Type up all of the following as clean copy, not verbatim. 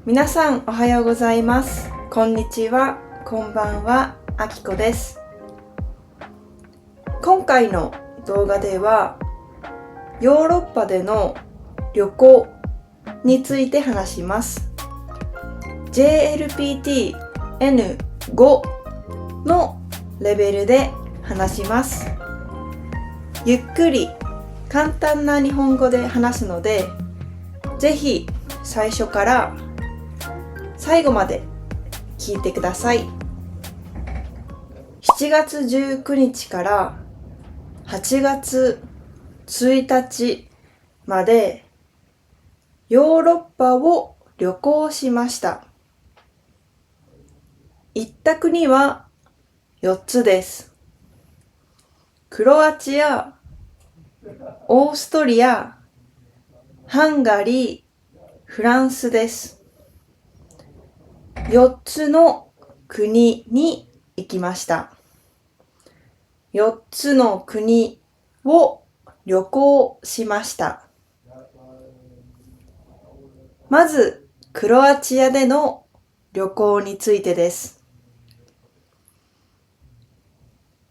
皆さんおはようございます。こんにちは、こんばんは、あきこです。今回の動画では、ヨーロッパでの旅行について話します。JLPT N5 のレベルで話します。ゆっくり簡単な日本語で話すので、ぜひ最初から最後まで聞いてください。7月19日から8月1日までヨーロッパを旅行しました。行った国は4つです。クロアチア、オーストリア、ハンガリー、フランスです。4つの国に行きました。4つの国を旅行しました。まず、クロアチアでの旅行についてです。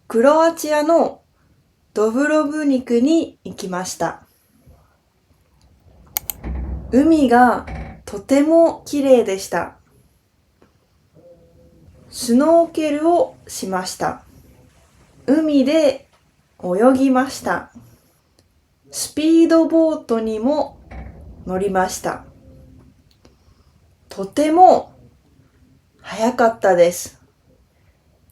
クロアチアのドブロブニクに行きました。海がとても綺麗でした。スノーケルをしました。海で泳ぎました。スピードボートにも乗りました。とても速かったです。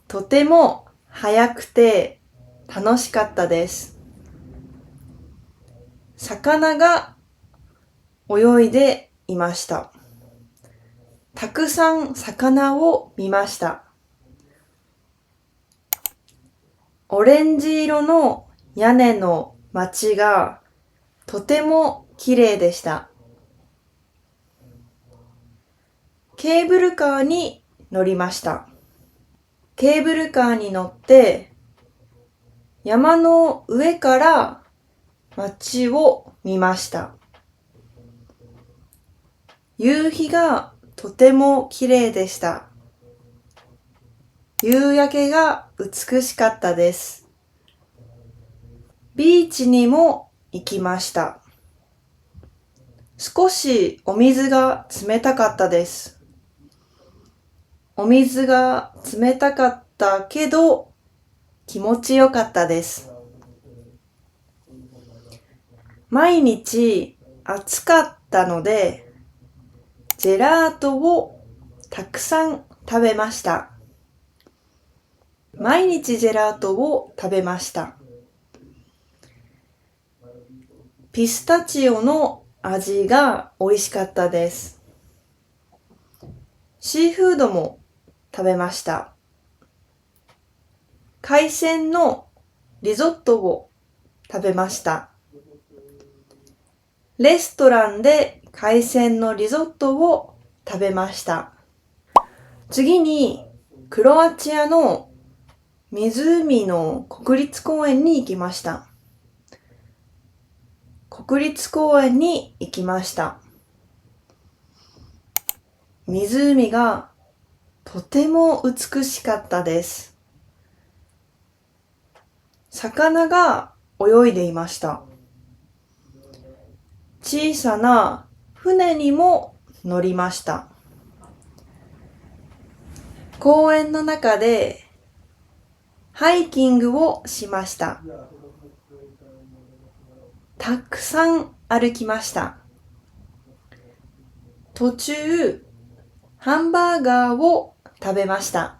とても速くて楽しかったです。魚が泳いでいました。たくさん魚を見ました。オレンジ色の屋根の街がとても綺麗でした。ケーブルカーに乗りました。ケーブルカーに乗って山の上から街を見ました。夕日がとても綺麗でした。夕焼けが美しかったです。ビーチにも行きました。少しお水が冷たかったです。お水が冷たかったけど気持ちよかったです。毎日暑かったのでジェラートをたくさん食べました。毎日ジェラートを食べました。ピスタチオの味が美味しかったです。シーフードも食べました。海鮮のリゾットを食べました。レストランで海鮮のリゾットを食べました。次にクロアチアの湖の国立公園に行きました。国立公園に行きました。湖がとても美しかったです。魚が泳いでいました。小さな船にも乗りました。公園の中でハイキングをしました。たくさん歩きました。途中、ハンバーガーを食べました。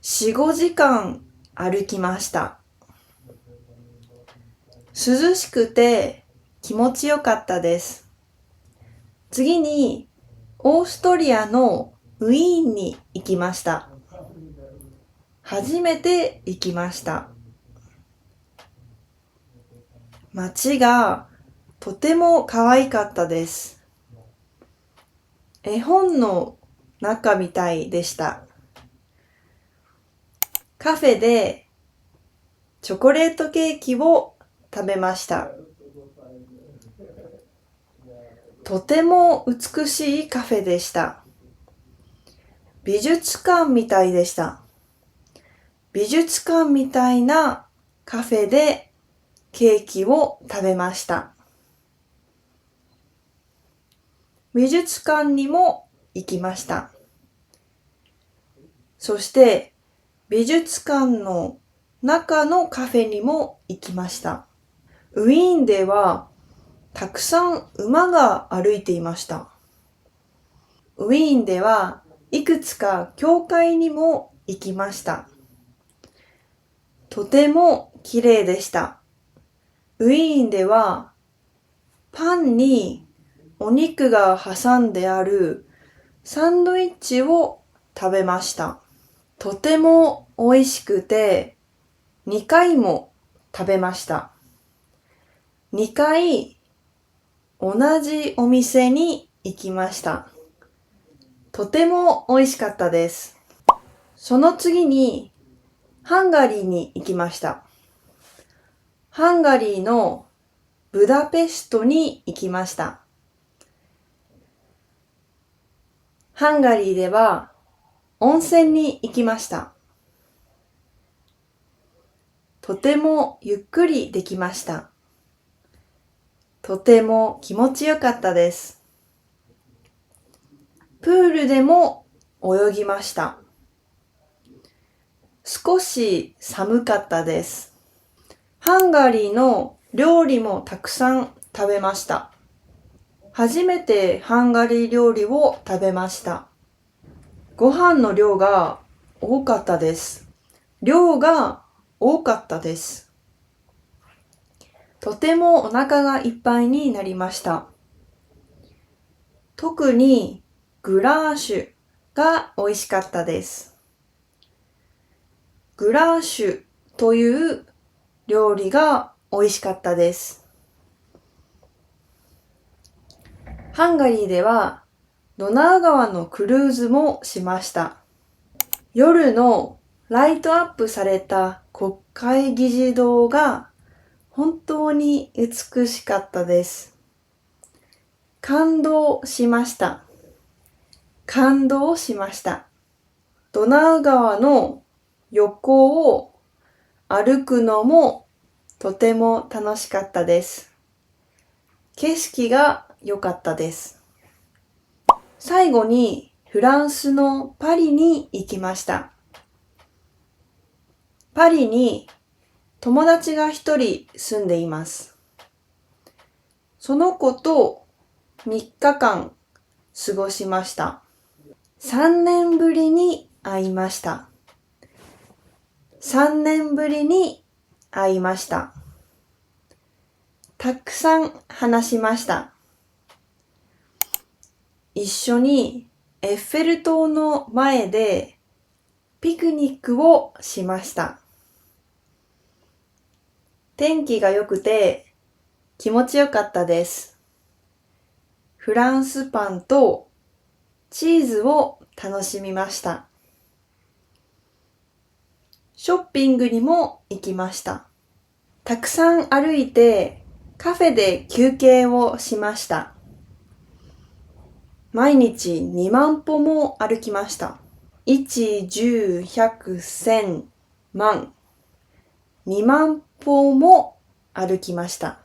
4、5時間歩きました。涼しくて気持ちよかったです。次に、オーストリアのウィーンに行きました。初めて行きました。街がとても可愛かったです。絵本の中みたいでした。カフェでチョコレートケーキを食べました。とても美しいカフェでした。美術館みたいでした。美術館みたいなカフェでケーキを食べました。美術館にも行きました。そして美術館の中のカフェにも行きました。ウィーンではたくさん馬が歩いていました。ウィーンではいくつか教会にも行きました。とても綺麗でした。ウィーンではパンにお肉が挟んであるサンドイッチを食べました。とても美味しくて2回も食べました。2回同じお店に行きました。とても美味しかったです。その次にハンガリーに行きました。ハンガリーのブダペストに行きました。ハンガリーでは温泉に行きました。とてもゆっくりできました。とても気持ちよかったです。プールでも泳ぎました。少し寒かったです。ハンガリーの料理もたくさん食べました。初めてハンガリー料理を食べました。ご飯の量が多かったです。量が多かったです。とてもお腹がいっぱいになりました。特にグラーシュが美味しかったです。グラーシュという料理が美味しかったです。ハンガリーではドナウ川のクルーズもしました。夜のライトアップされた国会議事堂が本当に美しかったです。感動しました。感動しました。ドナウ川の横を歩くのもとても楽しかったです。景色が良かったです。最後にフランスのパリに行きました。パリに友達が一人住んでいます。その子と3日間過ごしました。3年ぶりに会いました。3年ぶりに会いました。たくさん話しました。一緒にエッフェル塔の前でピクニックをしました。天気が良くて気持ちよかったです。フランスパンとチーズを楽しみました。ショッピングにも行きました。たくさん歩いてカフェで休憩をしました。毎日2万歩も歩きました。1、10、100、1000、万。2万歩も歩きました。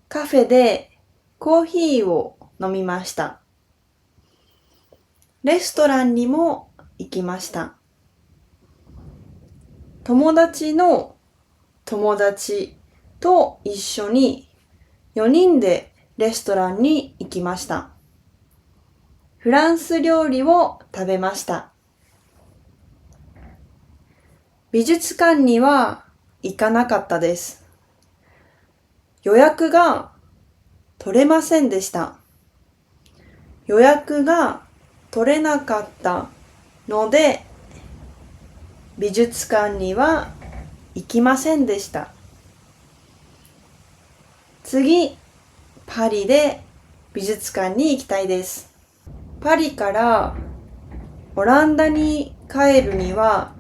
カフェでコーヒーを飲みました。レストランにも行きました。友達の友達と一緒に4人でレストランに行きました。フランス料理を食べました。美術館には行かなかったです。予約が取れませんでした。予約が取れなかったので、美術館には行きませんでした。次、パリで美術館に行きたいです。パリからオランダに帰るには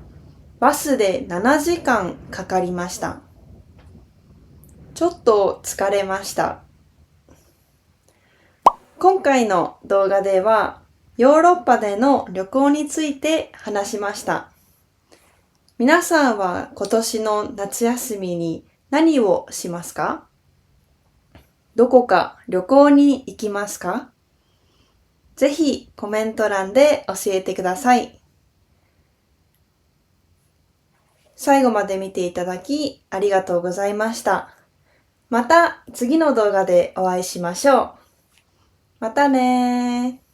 バスで7時間かかりました。ちょっと疲れました。今回の動画ではヨーロッパでの旅行について話しました。皆さんは今年の夏休みに何をしますか？どこか旅行に行きますか？ぜひコメント欄で教えてください。最後まで見ていただきありがとうございました。また次の動画でお会いしましょう。またねー。